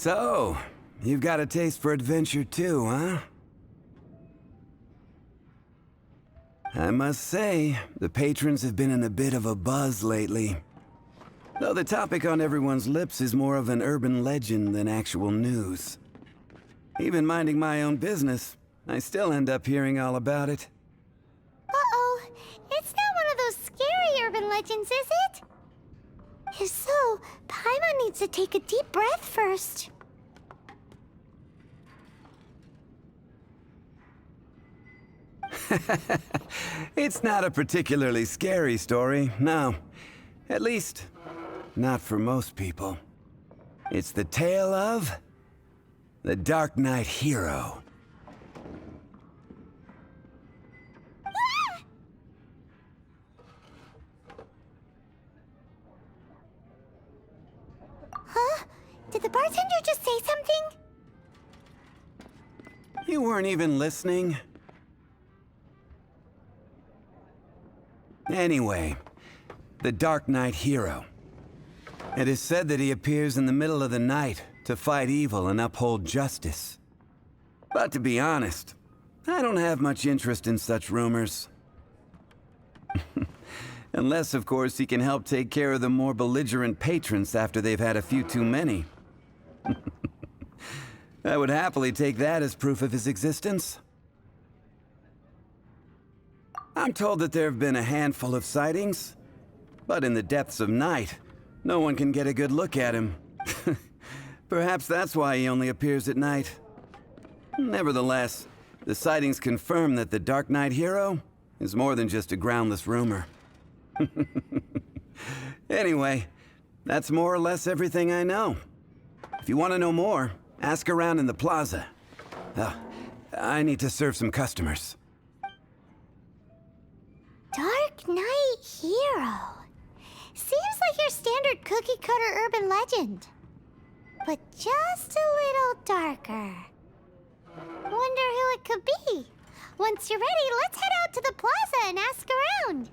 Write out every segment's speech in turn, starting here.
So, you've got a taste for adventure too, huh? I must say, the patrons have been in a bit of a buzz lately. Though the topic on everyone's lips is more of an urban legend than actual news. Even minding my own business, I still end up hearing all about it. Uh-oh. It's not one of those scary urban legends, is it? If so, Paimon needs to take a deep breath first. It's not a particularly scary story, no. At least, not for most people. It's the tale of the Darknight hero. Huh? Did the bartender just say something? You weren't even listening. Anyway, the Darknight hero. It is said that he appears in the middle of the night to fight evil and uphold justice. But to be honest, I don't have much interest in such rumors. Unless, of course, he can help take care of the more belligerent patrons after they've had a few too many. I would happily take that as proof of his existence. I'm told that there have been a handful of sightings, but in the depths of night, no one can get a good look at him. Perhaps that's why he only appears at night. Nevertheless, the sightings confirm that the Darknight hero is more than just a groundless rumor. Anyway, that's more or less everything I know. If you want to know more, ask around in the plaza. I need to serve some customers. Darknight hero. Seems like your standard cookie-cutter urban legend. But just a little darker. Wonder who it could be. Once you're ready, let's head out to the plaza and ask around.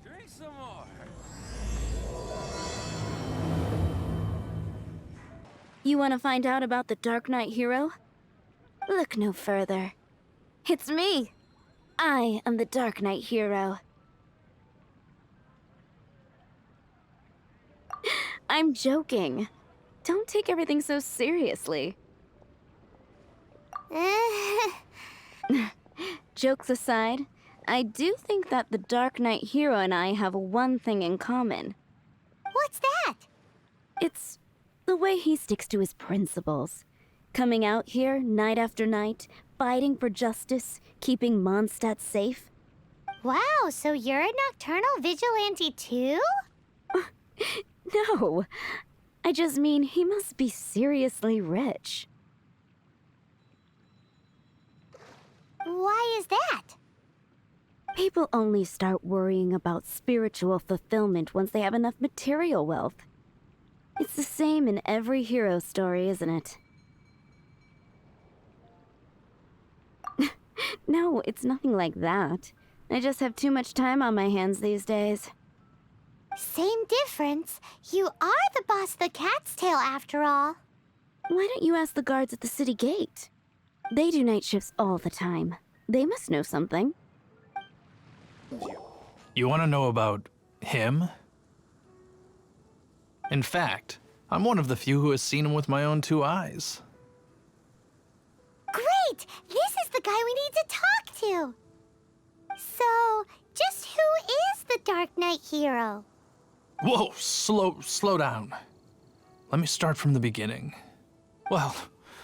Drink some more. You want to find out about the Darknight hero? Look no further. It's me. I am the Darknight hero. I'm joking. Don't take everything so seriously. Jokes aside, I do think that the Darknight hero and I have one thing in common. What's that? It's the way he sticks to his principles. Coming out here night after night, fighting for justice, keeping Mondstadt safe. Wow, so you're a nocturnal vigilante too? No, I just mean he must be seriously rich. Why is that? People only start worrying about spiritual fulfillment once they have enough material wealth. It's the same in every hero story, isn't it? No, it's nothing like that. I just have too much time on my hands these days. Same difference. You are the boss of the Cat's Tail after all. Why don't you ask the guards at the city gate? They do night shifts all the time. They must know something. You want to know about him? In fact, I'm one of the few who has seen him with my own two eyes. Great! This is the guy we need to talk to! So, just who is the Darknight hero? Whoa, slow down. Let me start from the beginning. Well,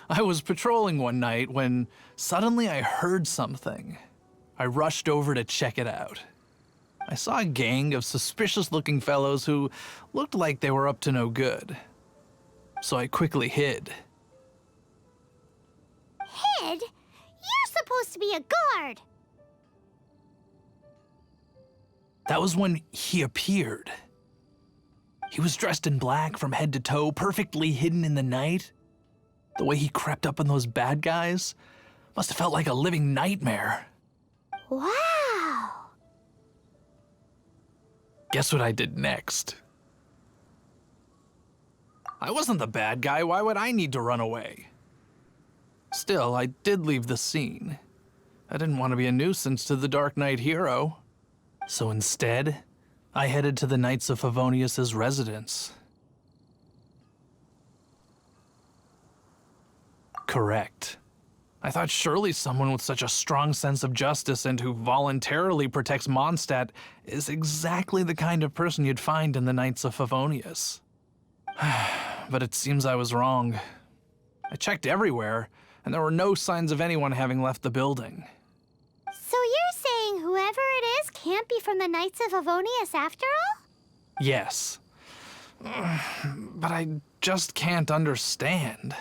I was patrolling one night when suddenly I heard something. I rushed over to check it out. I saw a gang of suspicious-looking fellows who looked like they were up to no good. So I quickly hid. Hid? You're supposed to be a guard! That was when he appeared. He was dressed in black from head to toe, perfectly hidden in the night. The way he crept up on those bad guys must have felt like a living nightmare. Wow! Guess what I did next? I wasn't the bad guy. Why would I need to run away? Still, I did leave the scene. I didn't want to be a nuisance to the Darknight hero. So instead, I headed to the Knights of Favonius's residence. Correct. I thought surely someone with such a strong sense of justice and who voluntarily protects Mondstadt is exactly the kind of person you'd find in the Knights of Favonius. But it seems I was wrong. I checked everywhere, and there were no signs of anyone having left the building. So you're saying whoever it is can't be from the Knights of Favonius after all? Yes. But I just can't understand.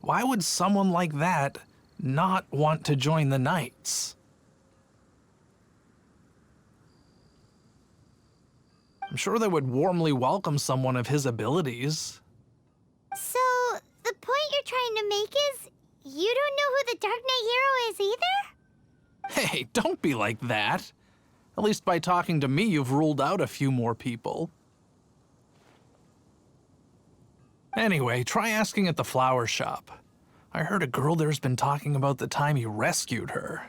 Why would someone like that not want to join the Knights? I'm sure they would warmly welcome someone of his abilities. So, the point you're trying to make is you don't know who the Dark Knight hero is either? Hey, don't be like that. At least by talking to me, you've ruled out a few more people. Anyway, try asking at the flower shop. I heard a girl there's been talking about the time you rescued her.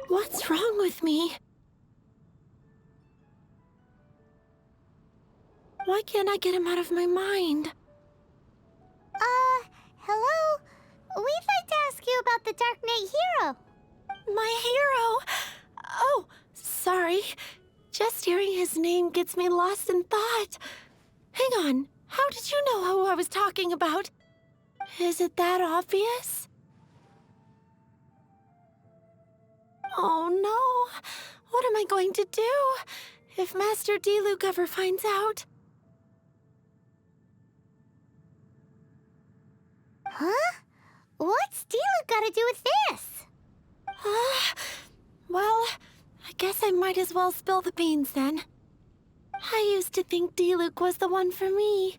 What's wrong with me? Why can't I get him out of my mind? Hello? We'd like to ask you about the Dark Knight hero. My hero! Oh, sorry. Just hearing his name gets me lost in thought. Hang on, how did you know who I was talking about? Is it that obvious? Oh no, what am I going to do if Master Diluc ever finds out? Huh? What's Diluc got to do with this? Well, I guess I might as well spill the beans then. I used to think Diluc was the one for me.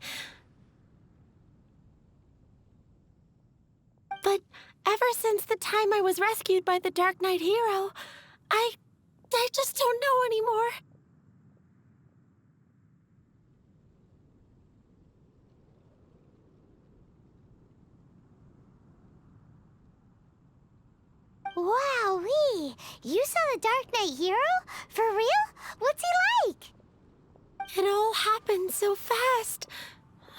But ever since the time I was rescued by the Dark Knight hero, I just don't know anymore. Wowee! You saw the Dark Knight hero? For real? What's he like? It all happened so fast.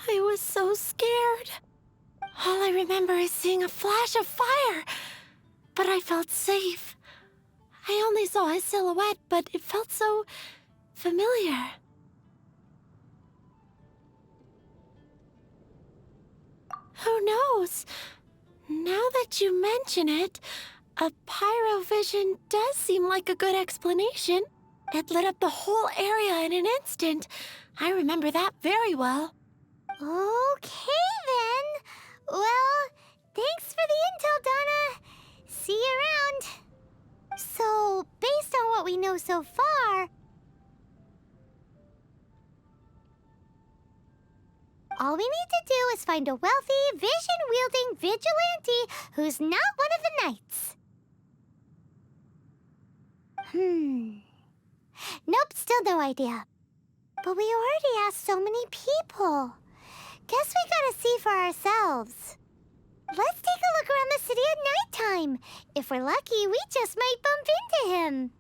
I was so scared. All I remember is seeing a flash of fire, but I felt safe. I only saw his silhouette, but it felt so familiar. Who knows? Now that you mention it, a pyrovision does seem like a good explanation. It lit up the whole area in an instant. I remember that very well. Okay then. Well, thanks for the intel, Donna. See you around. So, based on what we know so far, all we need to do is find a wealthy, vision-wielding vigilante who's not one of the knights. Nope, still no idea. But we already asked so many people. Guess we gotta see for ourselves. Let's take a look around the city at nighttime. If we're lucky, we just might bump into him.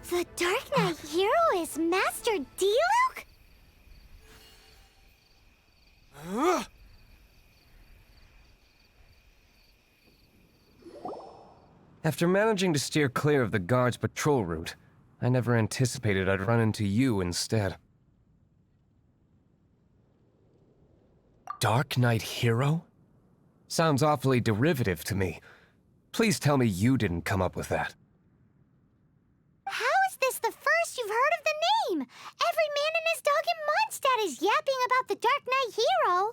The Dark Knight hero is Master Diluc? After managing to steer clear of the guard's patrol route, I never anticipated I'd run into you instead. Dark Knight hero? Sounds awfully derivative to me. Please tell me you didn't come up with that. How is this the first you've you've heard of the name. Every man and his dog in Mondstadt is yapping about the Dark Knight hero.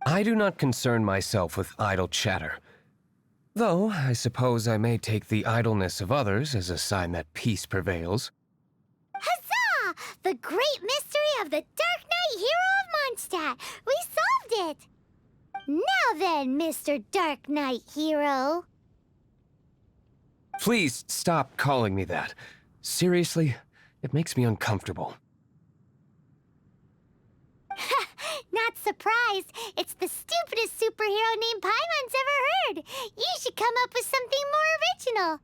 I do not concern myself with idle chatter. Though, I suppose I may take the idleness of others as a sign that peace prevails. Huzzah! The great mystery of the Dark Knight hero of Mondstadt. We solved it! Now then, Mr. Dark Knight hero. Please stop calling me that. Seriously, it makes me uncomfortable. Not surprised. It's the stupidest superhero name Paimon's ever heard. You should come up with something more original.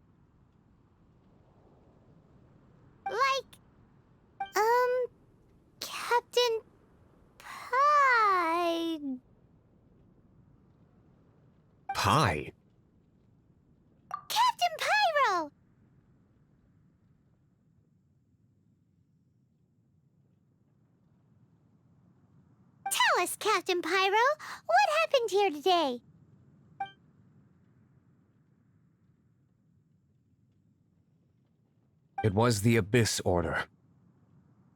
Like, Captain Pie. Pie? Captain Pyro! Tell us, Captain Pyro, what happened here today? It was the Abyss Order.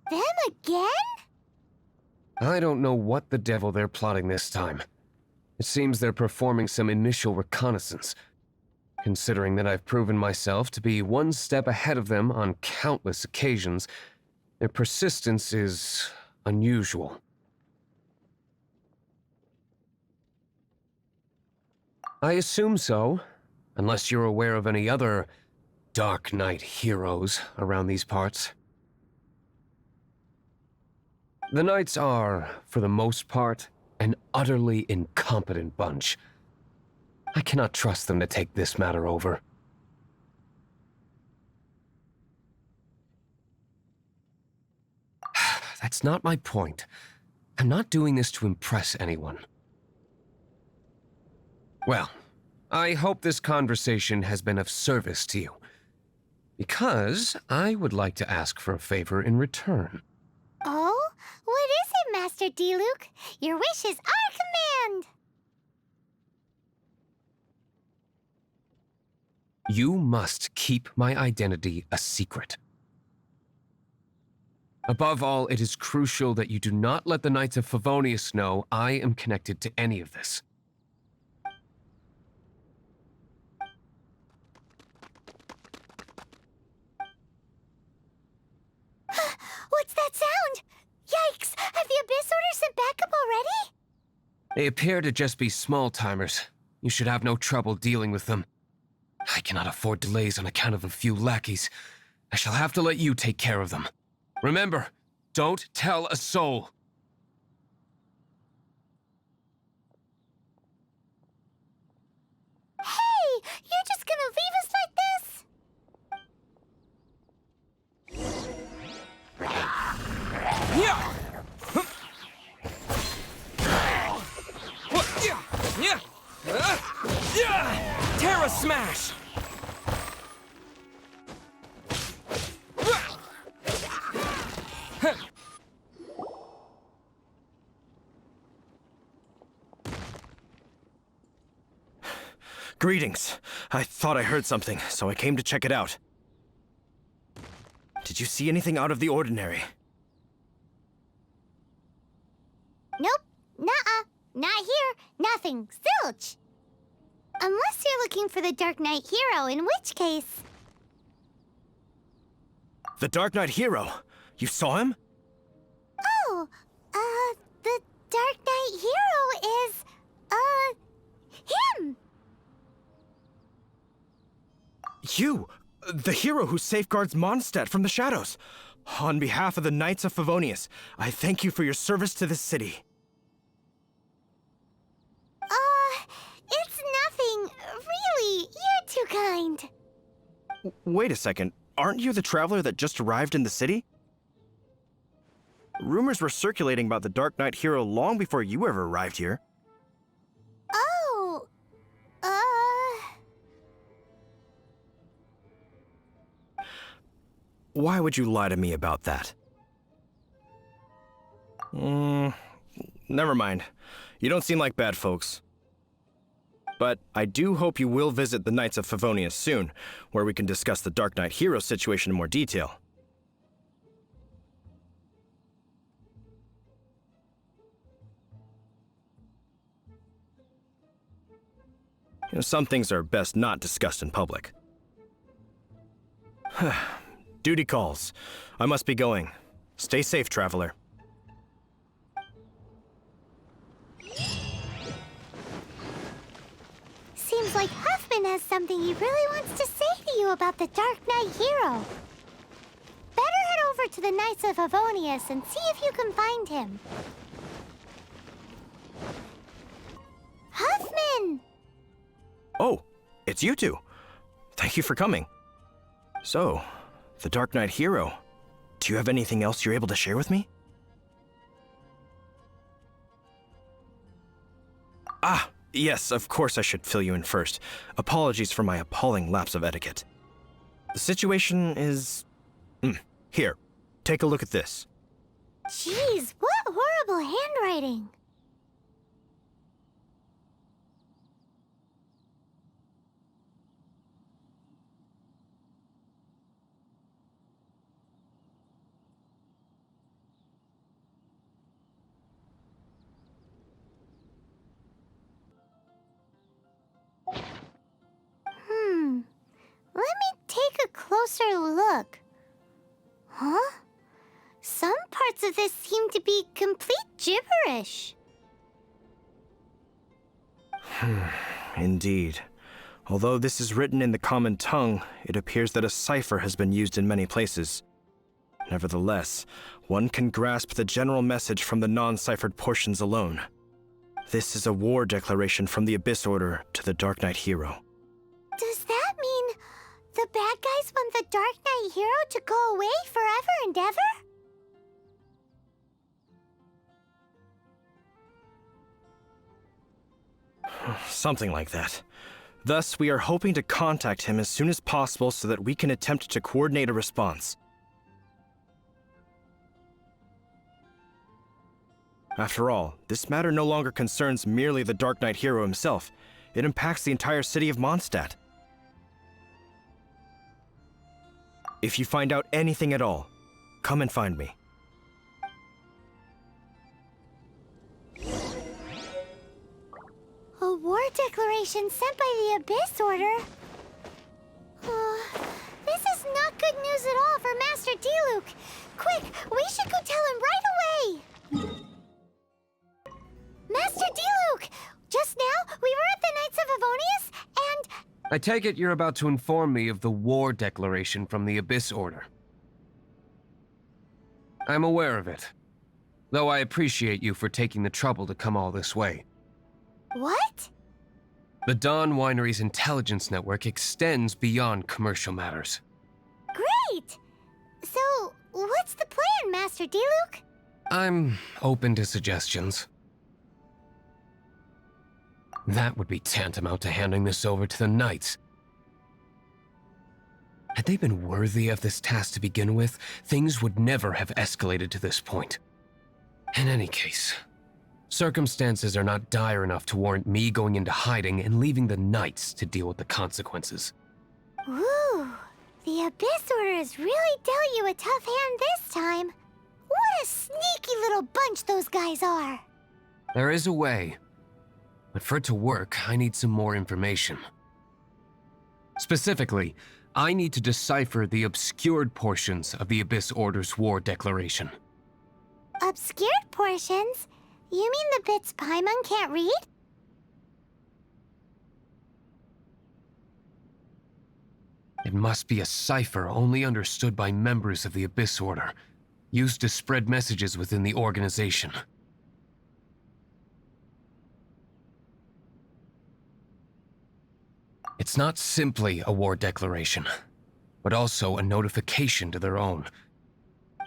Them again? I don't know what the devil they're plotting this time. It seems they're performing some initial reconnaissance. Considering that I've proven myself to be one step ahead of them on countless occasions, their persistence is unusual. I assume so, unless you're aware of any other Dark Knight heroes around these parts. The Knights are, for the most part, an utterly incompetent bunch. I cannot trust them to take this matter over. That's not my point. I'm not doing this to impress anyone. Well, I hope this conversation has been of service to you. Because I would like to ask for a favor in return. Oh? What is it, Master Diluc? Your wish is our command! You must keep my identity a secret. Above all, it is crucial that you do not let the Knights of Favonius know I am connected to any of this. What's that sound? Yikes! Have the Abyss Order sent backup already? They appear to just be small-timers. You should have no trouble dealing with them. I cannot afford delays on account of a few lackeys. I shall have to let you take care of them. Remember, don't tell a soul. Hey! You're just gonna leave us like this? Terra Smash! Greetings. I thought I heard something, so I came to check it out. Did you see anything out of the ordinary? Nope. Nuh-uh. Not here. Nothing. Zilch. Unless you're looking for the Dark Knight hero, in which case... The Dark Knight hero? You saw him? Oh, the Dark Knight hero is, him! You! The hero who safeguards Mondstadt from the shadows. On behalf of the Knights of Favonius, I thank you for your service to this city. It's nothing. Really, you're too kind. Wait a second. Aren't you the traveler that just arrived in the city? Rumors were circulating about the Dark Knight hero long before you ever arrived here. Oh, Why would you lie to me about that? Never mind. You don't seem like bad folks. But I do hope you will visit the Knights of Favonius soon, where we can discuss the Dark Knight hero situation in more detail. Some things are best not discussed in public. Duty calls. I must be going. Stay safe, traveler. Seems like Huffman has something he really wants to say to you about the Darknight hero. Better head over to the Knights of Favonius and see if you can find him. Huffman! Oh, it's you two. Thank you for coming. So, the Darknight hero. Do you have anything else you're able to share with me? Ah, yes, of course I should fill you in first. Apologies for my appalling lapse of etiquette. The situation is... Here, take a look at this. Jeez, what horrible handwriting. Let me take a closer look. Huh? Some parts of this seem to be complete gibberish. Indeed. Although this is written in the common tongue, it appears that a cipher has been used in many places. Nevertheless, one can grasp the general message from the non-ciphered portions alone. This is a war declaration from the Abyss Order to the Darknight hero. Does that mean the bad guys want the Darknight hero to go away forever and ever? Something like that. Thus, we are hoping to contact him as soon as possible so that we can attempt to coordinate a response. After all, this matter no longer concerns merely the Darknight hero himself. It impacts the entire city of Mondstadt. If you find out anything at all, come and find me. A war declaration sent by the Abyss Order? This is not good news at all for Master Diluc. Quick, we should go tell him right away! Master Diluc! Just now, we were at the Knights of Favonius, and... I take it you're about to inform me of the war declaration from the Abyss Order. I'm aware of it, though I appreciate you for taking the trouble to come all this way. What? The Dawn Winery's intelligence network extends beyond commercial matters. Great! So, what's the plan, Master Diluc? I'm open to suggestions. That would be tantamount to handing this over to the Knights. Had they been worthy of this task to begin with, things would never have escalated to this point. In any case, circumstances are not dire enough to warrant me going into hiding and leaving the Knights to deal with the consequences. Ooh, the Abyss Order has really dealt you a tough hand this time. What a sneaky little bunch those guys are. There is a way. But for it to work, I need some more information. Specifically, I need to decipher the obscured portions of the Abyss Order's war declaration. Obscured portions? You mean the bits Paimon can't read? It must be a cipher only understood by members of the Abyss Order, used to spread messages within the organization. It's not simply a war declaration, but also a notification to their own.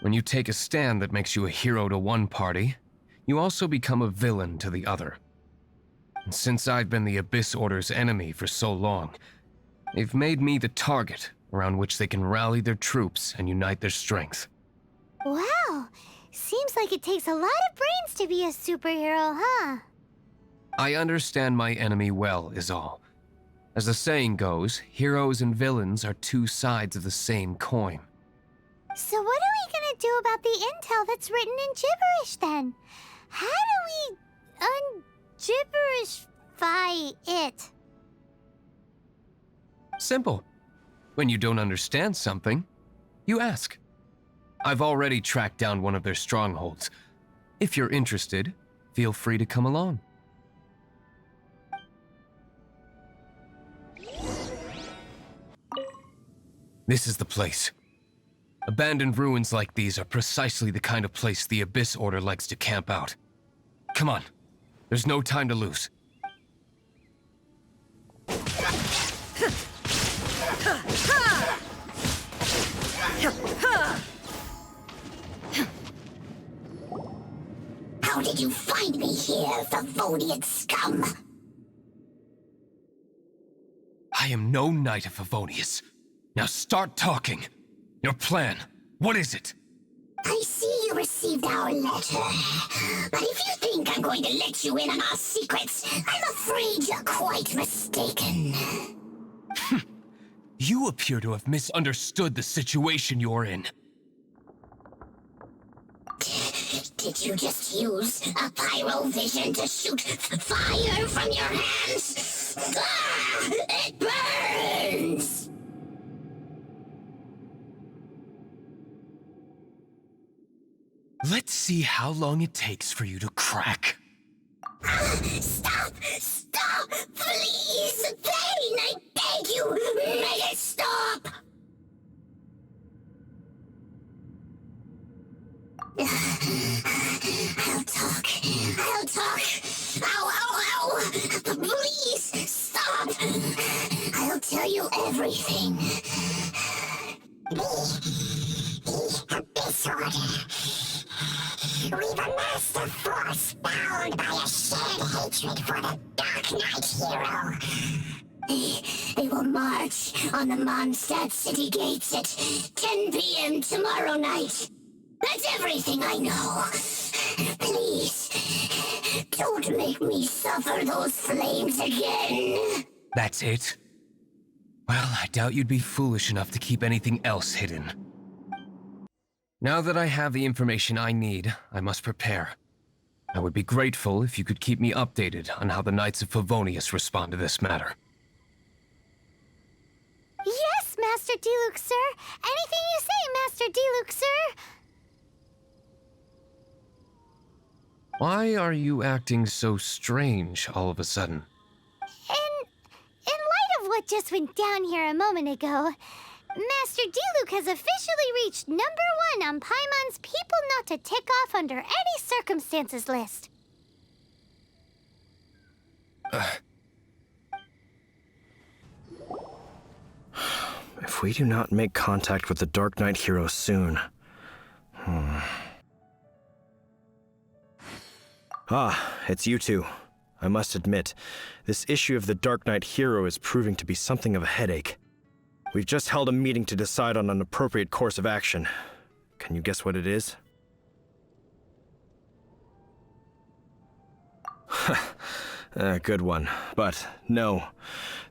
When you take a stand that makes you a hero to one party, you also become a villain to the other. And since I've been the Abyss Order's enemy for so long, they've made me the target around which they can rally their troops and unite their strength. Wow, seems like it takes a lot of brains to be a superhero, huh? I understand my enemy well, is all. As the saying goes, heroes and villains are two sides of the same coin. So what are we gonna do about the intel that's written in gibberish, then? How do we un-gibberishify it? Simple. When you don't understand something, you ask. I've already tracked down one of their strongholds. If you're interested, feel free to come along. This is the place. Abandoned ruins like these are precisely the kind of place the Abyss Order likes to camp out. Come on. There's no time to lose. How did you find me here, Favonian scum? I am no Knight of Favonius. Now start talking. Your plan, what is it? I see you received our letter. But if you think I'm going to let you in on our secrets, I'm afraid you're quite mistaken. You appear to have misunderstood the situation you're in. Did you just use a pyrovision to shoot fire from your hands? Ah, it burns! Let's see how long it takes for you to crack. Stop! Stop! Please! Pain! I beg you! Make it stop! I'll talk. I'll talk. Ow, ow, ow! Please, stop! I'll tell you everything. The Abyss Order. We've amassed a force bound by a shared hatred for the Darknight hero. They will march on the Mondstadt city gates at 10 p.m. tomorrow night. That's everything I know. Please, don't make me suffer those flames again. That's it? Well, I doubt you'd be foolish enough to keep anything else hidden. Now that I have the information I need, I must prepare. I would be grateful if you could keep me updated on how the Knights of Favonius respond to this matter. Yes, Master Diluc, sir. Anything you say, Master Diluc, sir. Why are you acting so strange all of a sudden? In light of what just went down here a moment ago, Master Diluc has officially reached #1 on Paimon's People Not to Tick Off Under Any Circumstances list. If we do not make contact with the Darknight hero soon... Ah, it's you two. I must admit, this issue of the Darknight hero is proving to be something of a headache. We've just held a meeting to decide on an appropriate course of action. Can you guess what it is? Good one. But no,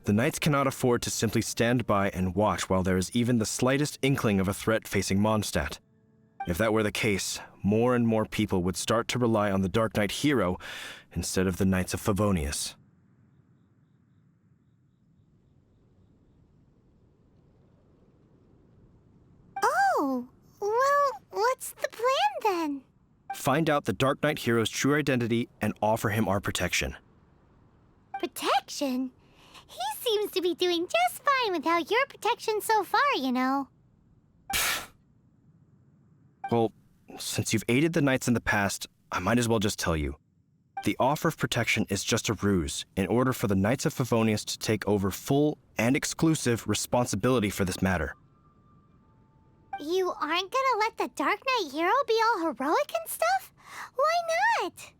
the Knights cannot afford to simply stand by and watch while there is even the slightest inkling of a threat facing Mondstadt. If that were the case, more and more people would start to rely on the Darknight hero instead of the Knights of Favonius. Oh, well, what's the plan then? Find out the Darknight hero's true identity and offer him our protection. Protection? He seems to be doing just fine without your protection so far, you know. Well, since you've aided the Knights in the past, I might as well just tell you. The offer of protection is just a ruse in order for the Knights of Favonius to take over full and exclusive responsibility for this matter. You aren't gonna let the Darknight hero be all heroic and stuff? Why not?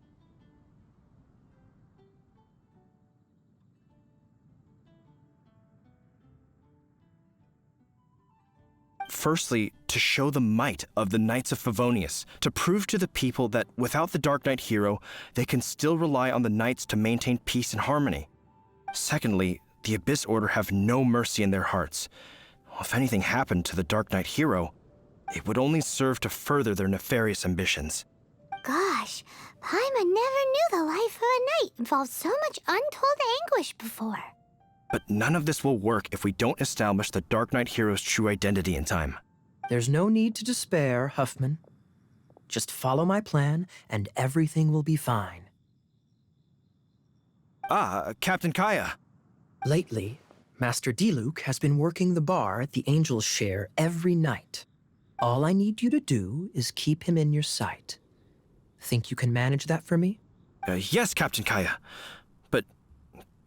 Firstly, to show the might of the Knights of Favonius, to prove to the people that without the Darknight hero, they can still rely on the Knights to maintain peace and harmony. Secondly, the Abyss Order have no mercy in their hearts. If anything happened to the Darknight hero, it would only serve to further their nefarious ambitions. Gosh, Paimon never knew the life of a knight involved so much untold anguish before. But none of this will work if we don't establish the Darknight hero's true identity in time. There's no need to despair, Huffman. Just follow my plan, and everything will be fine. Ah, Captain Kaya. Lately, Master Diluc has been working the bar at the Angel's Share every night. All I need you to do is keep him in your sight. Think you can manage that for me? Yes, Captain Kaya. But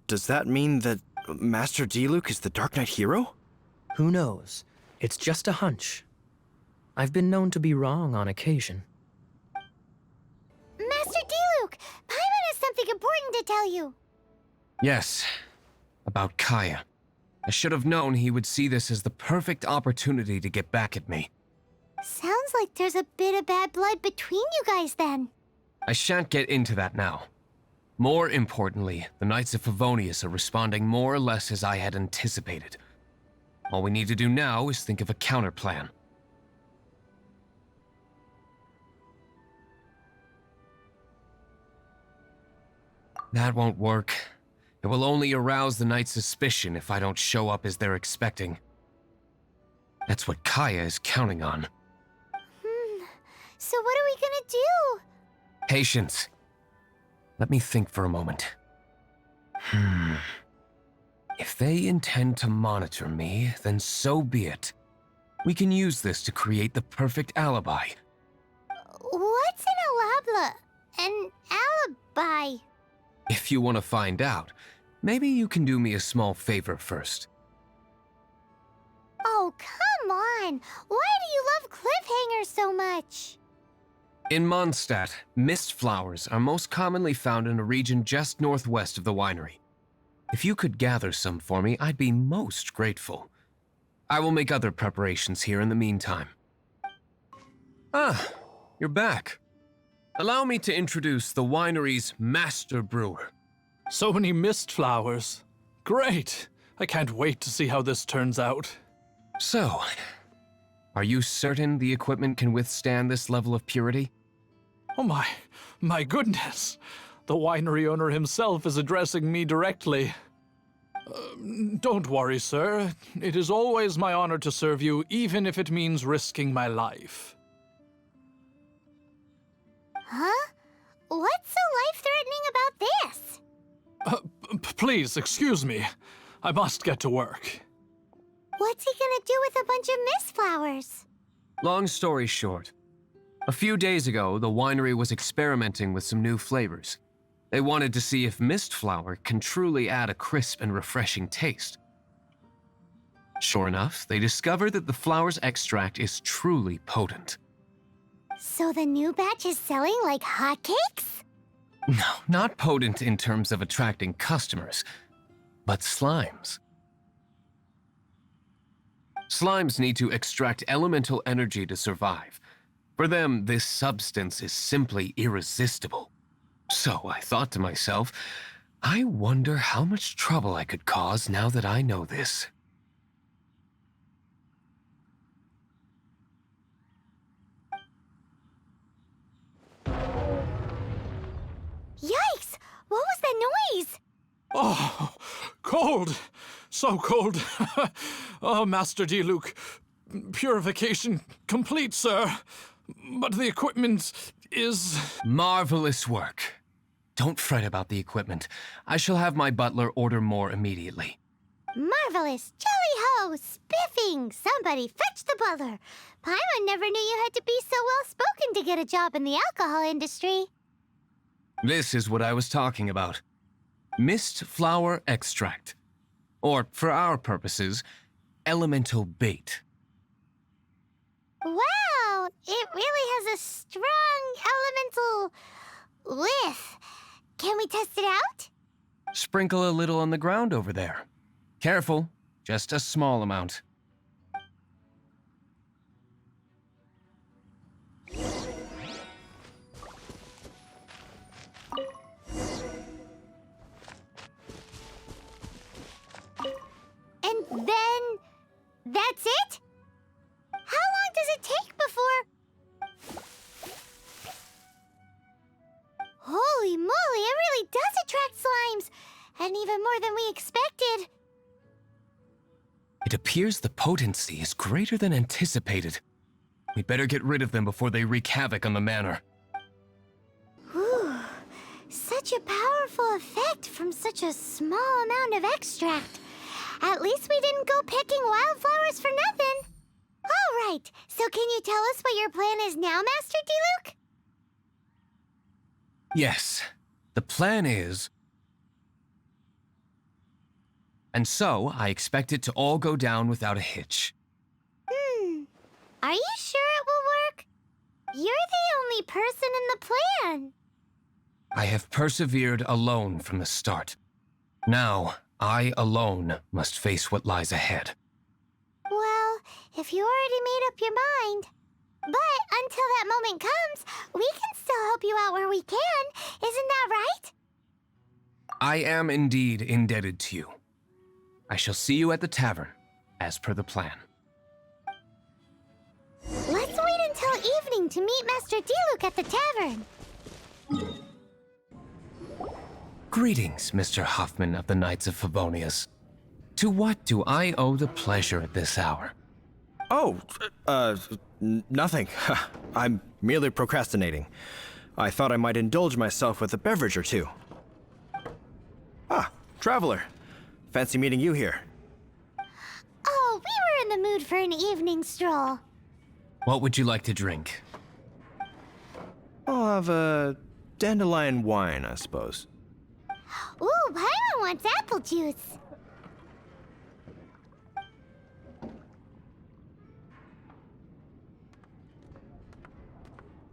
does that mean that Master Diluc is the Darknight hero? Who knows? It's just a hunch. I've been known to be wrong on occasion. Master Diluc, Paimon has something important to tell you. Yes, about Kaya. I should have known he would see this as the perfect opportunity to get back at me. Sounds like there's a bit of bad blood between you guys then. I shan't get into that now. More importantly, the Knights of Favonius are responding more or less as I had anticipated. All we need to do now is think of a counterplan. That won't work. It will only arouse the Knights' suspicion if I don't show up as they're expecting. That's what Kaya is counting on. So what are we gonna do? Patience. Let me think for a moment. If they intend to monitor me, then so be it. We can use this to create the perfect alibi. What's an alibi? If you want to find out, maybe you can do me a small favor first. Oh, come on! Why do you love cliffhangers so much? In Mondstadt, mist flowers are most commonly found in a region just northwest of the winery. If you could gather some for me, I'd be most grateful. I will make other preparations here in the meantime. Ah, you're back. Allow me to introduce the winery's master brewer. So many mist flowers. Great! I can't wait to see how this turns out. So, are you certain the equipment can withstand this level of purity? Oh my goodness. The winery owner himself is addressing me directly. Don't worry, sir. It is always my honor to serve you, even if it means risking my life. Huh? What's so life-threatening about this? Please, excuse me. I must get to work. What's he gonna do with a bunch of mist flowers? Long story short, a few days ago, the winery was experimenting with some new flavors. They wanted to see if mist flower can truly add a crisp and refreshing taste. Sure enough, they discovered that the flower's extract is truly potent. So the new batch is selling like hotcakes? No, not potent in terms of attracting customers, but slimes. Slimes need to extract elemental energy to survive. For them, this substance is simply irresistible. So I thought to myself, I wonder how much trouble I could cause now that I know this. Yikes! What was that noise? Oh, cold! So cold! Oh, Master Diluc, purification complete, sir. But the equipment is... Marvelous work. Don't fret about the equipment. I shall have my butler order more immediately. Marvelous! Jolly-ho! Spiffing! Somebody fetch the butler! Paimon never knew you had to be so well-spoken to get a job in the alcohol industry. This is what I was talking about. Mist flower extract. Or, for our purposes, elemental bait. Wow! It really has a strong elemental whiff. Can we test it out? Sprinkle a little on the ground over there. Careful, just a small amount. And then... that's it? How long does it take before... Holy moly, it really does attract slimes! And even more than we expected. appears the potency is greater than anticipated. We'd better get rid of them before they wreak havoc on the manor. Whew. Such a powerful effect from such a small amount of extract. At least we didn't go picking wildflowers for nothing. All right, so can you tell us what your plan is now, Master Diluc? Yes, the plan is... And so, I expect it to all go down without a hitch. Are you sure it will work? You're the only person in the plan. I have persevered alone from the start. Now, I alone must face what lies ahead. Well, if you already made up your mind. But until that moment comes, we can still help you out where we can. Isn't that right? I am indeed indebted to you. I shall see you at the tavern, as per the plan. Let's wait until evening to meet Master Diluc at the tavern. Greetings, Mr. Huffman of the Knights of Favonius. To what do I owe the pleasure at this hour? Oh, nothing. I'm merely procrastinating. I thought I might indulge myself with a beverage or two. Ah, traveler. Fancy meeting you here. Oh, we were in the mood for an evening stroll. What would you like to drink? I'll have a dandelion wine, I suppose. Ooh, Paimon wants apple juice.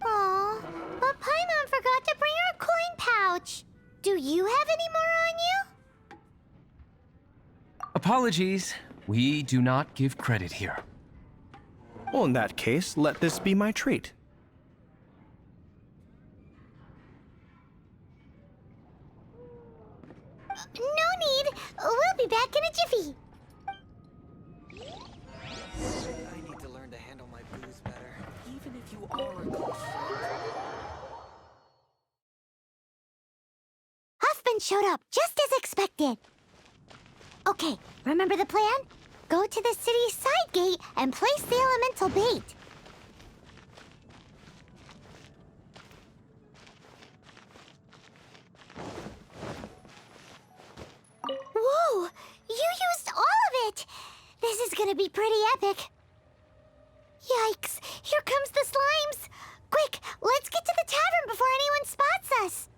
Aw, but Paimon forgot to bring her coin pouch. Do you have any more on you? Apologies, we do not give credit here. Well, in that case, let this be my treat. No need. We'll be back in a jiffy. I need to learn to handle my booze better, even if you are a good friend. Huffman showed up just as expected. Okay, remember the plan? Go to the city's side gate and place the elemental bait. Whoa! You used all of it! This is gonna be pretty epic. Yikes! Here comes the slimes! Quick, let's get to the tavern before anyone spots us!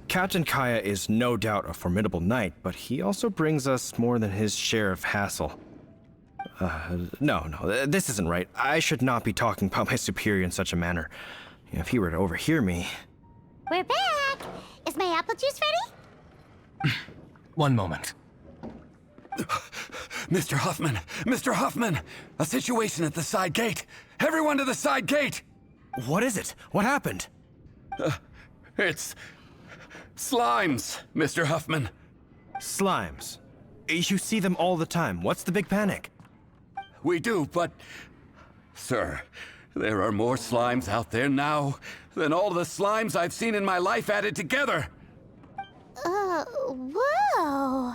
Captain Kaya is no doubt a formidable knight, but he also brings us more than his share of hassle. No, this isn't right. I should not be talking about my superior in such a manner. If he were to overhear me... We're back! Is my apple juice ready? One moment. Mr. Huffman! Mr. Huffman! A situation at the side gate! Everyone to the side gate! What is it? What happened? It's... slimes, Mr. Huffman. Slimes. You see them all the time. What's the big panic? We do, but... Sir, there are more slimes out there now than all the slimes I've seen in my life added together! Whoa!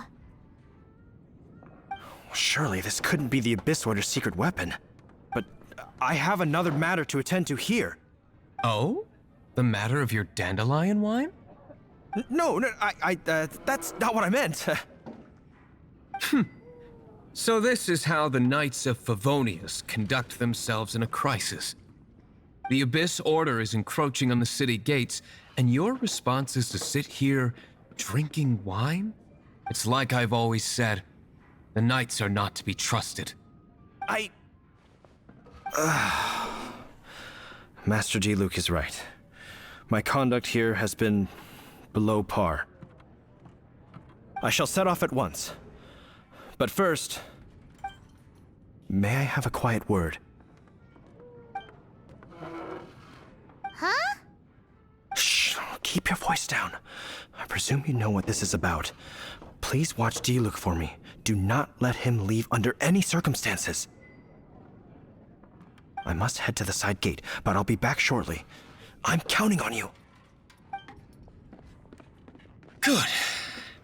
Surely this couldn't be the Abyss Order's secret weapon. But I have another matter to attend to here. Oh? The matter of your dandelion wine? No, that's not what I meant. So this is how the Knights of Favonius conduct themselves in a crisis. The Abyss Order is encroaching on the city gates, and your response is to sit here drinking wine? It's like I've always said, the Knights are not to be trusted. Master Diluc is right. My conduct here has been below par. I shall set off at once. But first, may I have a quiet word? Huh? Shh, keep your voice down. I presume you know what this is about. Please watch Diluc for me. Do not let him leave under any circumstances. I must head to the side gate, but I'll be back shortly. I'm counting on you. Good.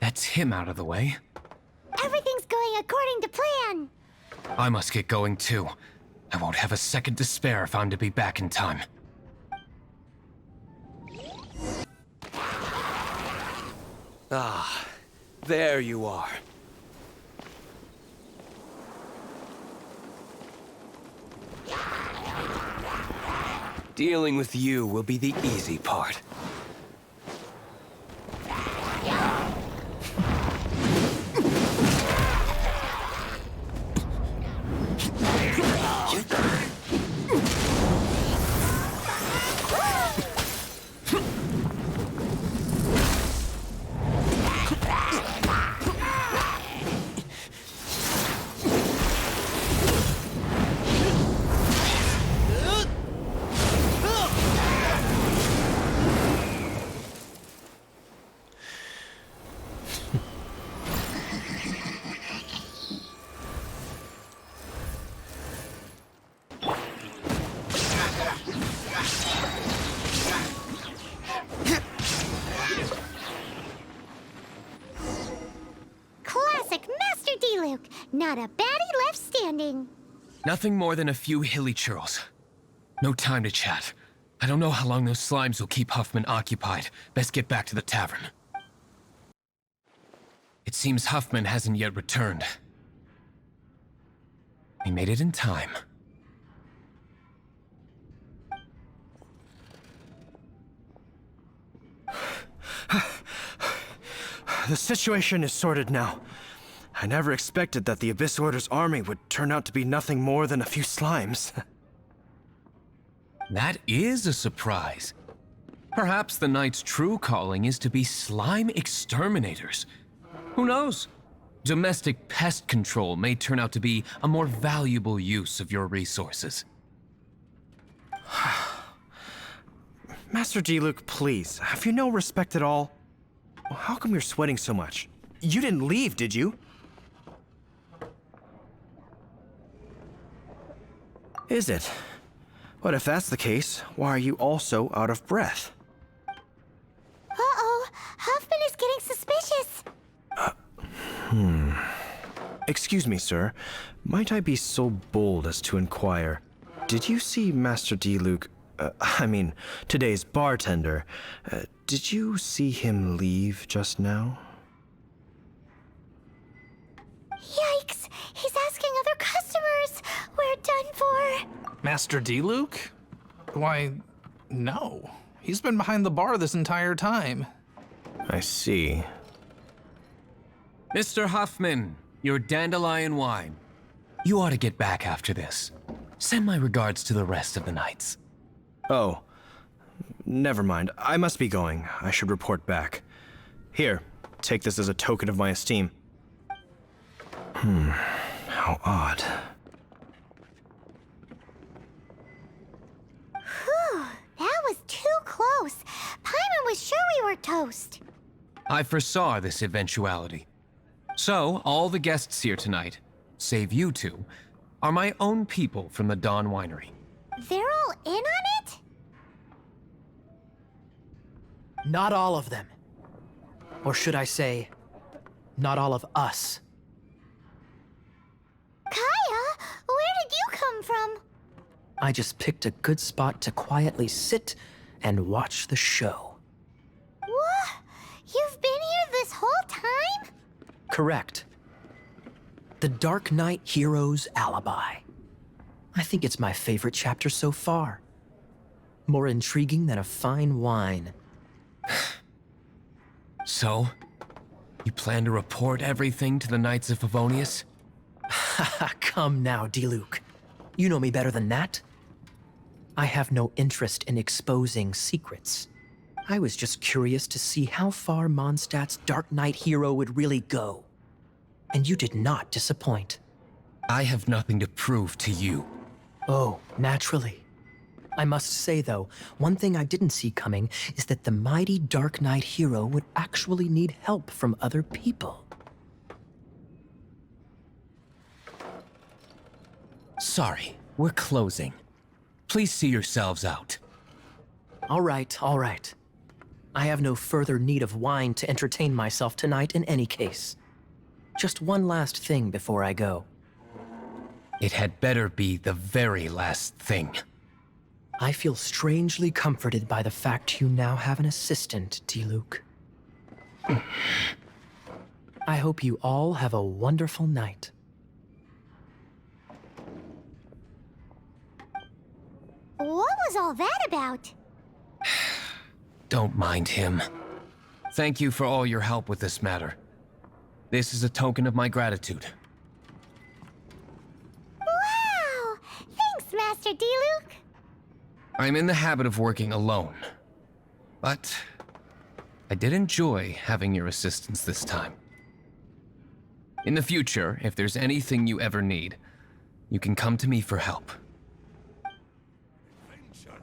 That's him out of the way. Everything's going according to plan. I must get going too. I won't have a second to spare if I'm to be back in time. Ah, there you are. Dealing with you will be the easy part. Classic Master Diluc. Not a baddie left standing. Nothing more than a few hilly churls. No time to chat. I don't know how long those slimes will keep Huffman occupied. Best get back to the tavern. It seems Huffman hasn't yet returned. We made it in time. The situation is sorted now. I never expected that the Abyss Order's army would turn out to be nothing more than a few slimes. That is a surprise. Perhaps the Knight's true calling is to be slime exterminators. Who knows? Domestic pest control may turn out to be a more valuable use of your resources. Master Diluc, please, have you no respect at all? How come you're sweating so much? You didn't leave, did you? Is it? But if that's the case, why are you also out of breath? Uh-oh, Huffman is getting suspicious. Excuse me, sir. Might I be so bold as to inquire, did you see Master Diluc, today's bartender, did you see him leave just now? Yikes, he's asking other customers. We're done for. Master Diluc? Why, no. He's been behind the bar this entire time. I see. Mr. Huffman, your dandelion wine. You ought to get back after this. Send my regards to the rest of the knights. Oh, never mind. I must be going. I should report back. Here, take this as a token of my esteem. How odd. Whew, that was too close. Paimon was sure we were toast. I foresaw this eventuality. So, all the guests here tonight, save you two, are my own people from the Dawn Winery. They're all in on it? Not all of them. Or should I say, not all of us. Kaya, where did you come from? I just picked a good spot to quietly sit and watch the show. What? You've been here this whole time? Correct. The Darknight hero's Alibi. I think it's my favorite chapter so far. More intriguing than a fine wine. So, you plan to report everything to the Knights of Favonius? Come now, Diluc. You know me better than that. I have no interest in exposing secrets. I was just curious to see how far Mondstadt's Darknight hero would really go. And you did not disappoint. I have nothing to prove to you. Oh, naturally. I must say, though, one thing I didn't see coming is that the mighty Darknight hero would actually need help from other people. Sorry, we're closing. Please see yourselves out. All right, all right. I have no further need of wine to entertain myself tonight in any case. Just one last thing before I go. It had better be the very last thing. I feel strangely comforted by the fact you now have an assistant, Diluc. I hope you all have a wonderful night. What was all that about? Don't mind him. Thank you for all your help with this matter. This is a token of my gratitude. Wow! Thanks, Master Diluc. I'm in the habit of working alone, but I did enjoy having your assistance this time. In the future, if there's anything you ever need, you can come to me for help. Adventure